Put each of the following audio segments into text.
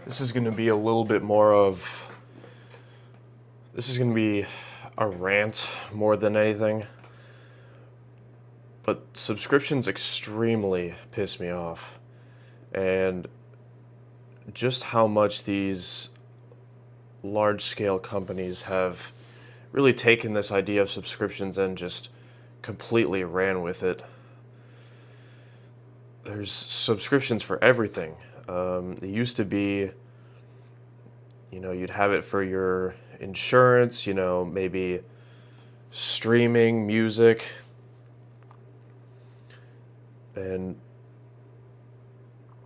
This is going to be a little bit more of, this is going to be a rant more than anything. But subscriptions extremely piss me off. And just how much these large scale companies have really taken this idea of subscriptions and just completely ran with it. There's subscriptions for everything. It used to be, you'd have it for your insurance, maybe streaming, music, and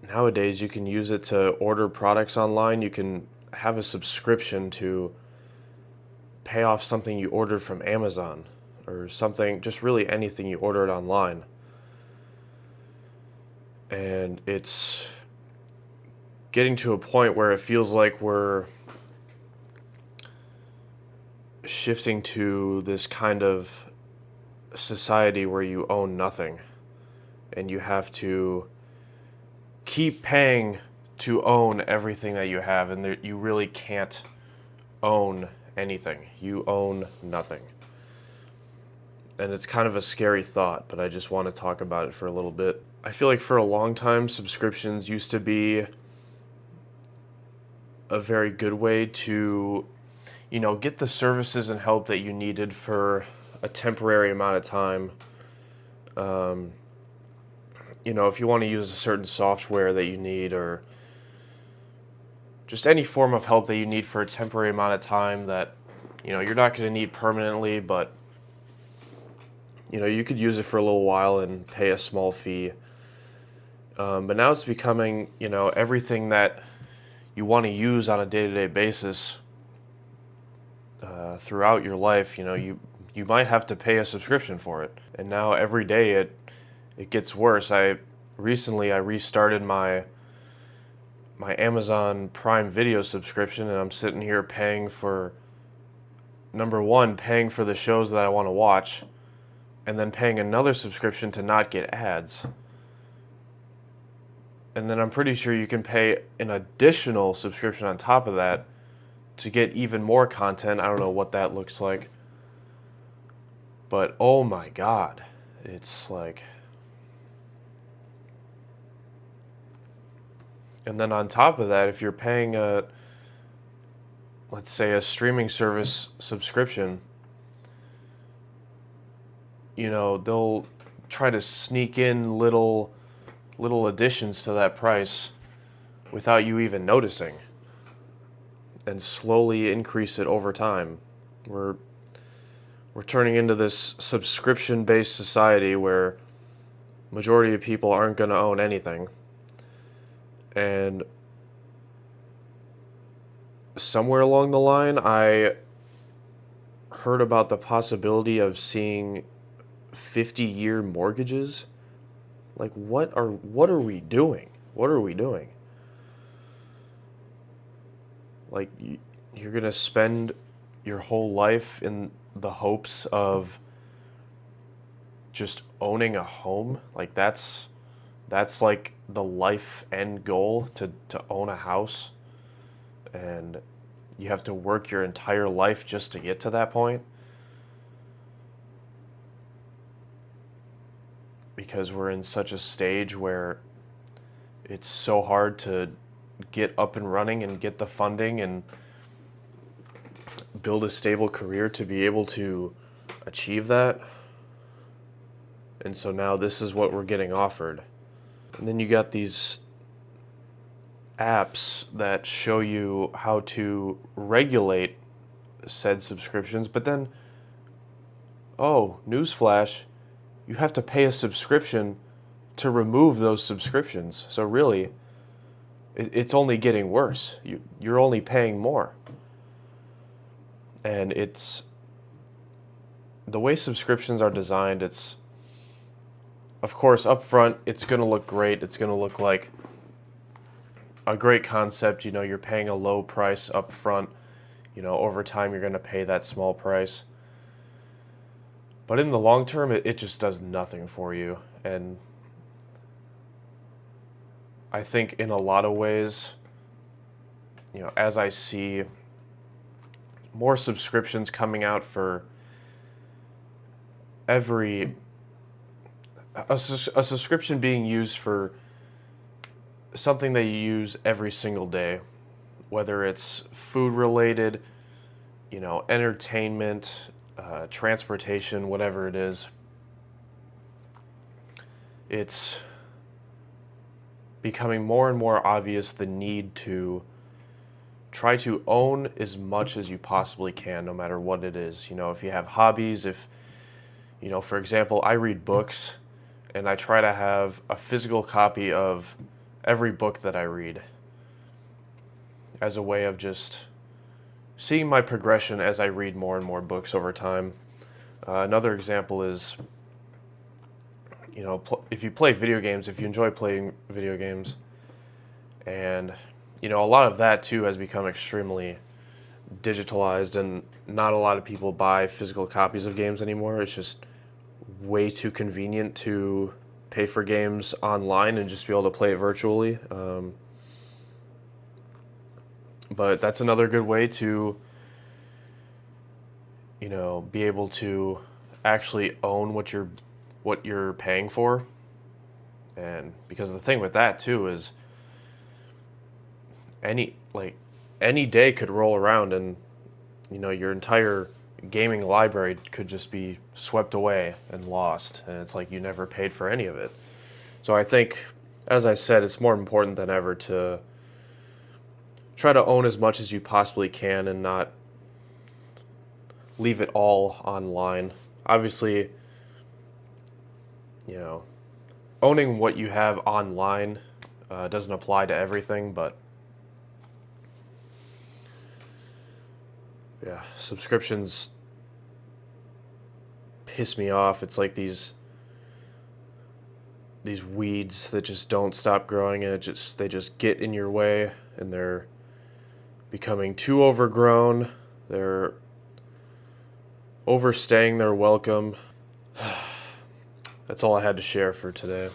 nowadays you can use it to order products online. You can have a subscription to pay off something you ordered from Amazon or something, just really anything you ordered online. And it's getting to a point where it feels like we're shifting to this kind of society where you own nothing and you have to keep paying to own everything that you have, and you really can't own anything. You own nothing. And it's kind of a scary thought, but I just want to talk about it for a little bit. I feel like for a long time, subscriptions used to be a very good way to, get the services and help that you needed for a temporary amount of time. If you want to use a certain software that you need, or just any form of help that you need for a temporary amount of time that, you're not going to need permanently, but, you could use it for a little while and pay a small fee. But now it's becoming, everything that you want to use on a day-to-day basis throughout your life, you might have to pay a subscription for it. And now every day it gets worse. Recently I restarted my Amazon Prime Video subscription, and I'm sitting here paying for, number one, paying for the shows that I want to watch, and then paying another subscription to not get ads. And then I'm pretty sure you can pay an additional subscription on top of that to get even more content. I don't know what that looks like. But oh my God, it's like... And then on top of that, if you're paying let's say a streaming service subscription, they'll try to sneak in little additions to that price without you even noticing, and slowly increase it over time. We're turning into this subscription-based society where majority of people aren't going to own anything. And somewhere along the line, I heard about the possibility of seeing 50-year mortgages. Like, what are we doing? What are we doing? Like, you're going to spend your whole life in the hopes of just owning a home? Like, that's like the life end goal, to own a house, and you have to work your entire life just to get to that point, because we're in such a stage where it's so hard to get up and running and get the funding and build a stable career to be able to achieve that. And so now this is what we're getting offered. And then you got these apps that show you how to regulate said subscriptions, but then, oh, newsflash, you have to pay a subscription to remove those subscriptions. So really, it's only getting worse. You're only paying more. And it's, the way subscriptions are designed, it's, of course, up front, it's going to look great. It's going to look like a great concept. You're paying a low price up front. Over time, you're going to pay that small price. But in the long term, it just does nothing for you. And I think in a lot of ways, as I see more subscriptions coming out for every a subscription being used for something that you use every single day, whether it's food related, entertainment, transportation, whatever it is. It's becoming more and more obvious the need to try to own as much as you possibly can, no matter what it is. If you have hobbies, if, for example, I read books and I try to have a physical copy of every book that I read as a way of just seeing my progression as I read more and more books over time. Another example is, if you play video games, if you enjoy playing video games, and, a lot of that too has become extremely digitalized, and not a lot of people buy physical copies of games anymore. It's just way too convenient to pay for games online and just be able to play it virtually. But that's another good way to, be able to actually own what you're paying for. And because the thing with that too is any day could roll around and your entire gaming library could just be swept away and lost, and it's like you never paid for any of it. So I think, as I said, it's more important than ever to try to own as much as you possibly can and not leave it all online. Obviously, owning what you have online doesn't apply to everything, but yeah, subscriptions piss me off. It's like these weeds that just don't stop growing, and they just get in your way, and they're becoming too overgrown. They're overstaying their welcome. That's all I had to share for today.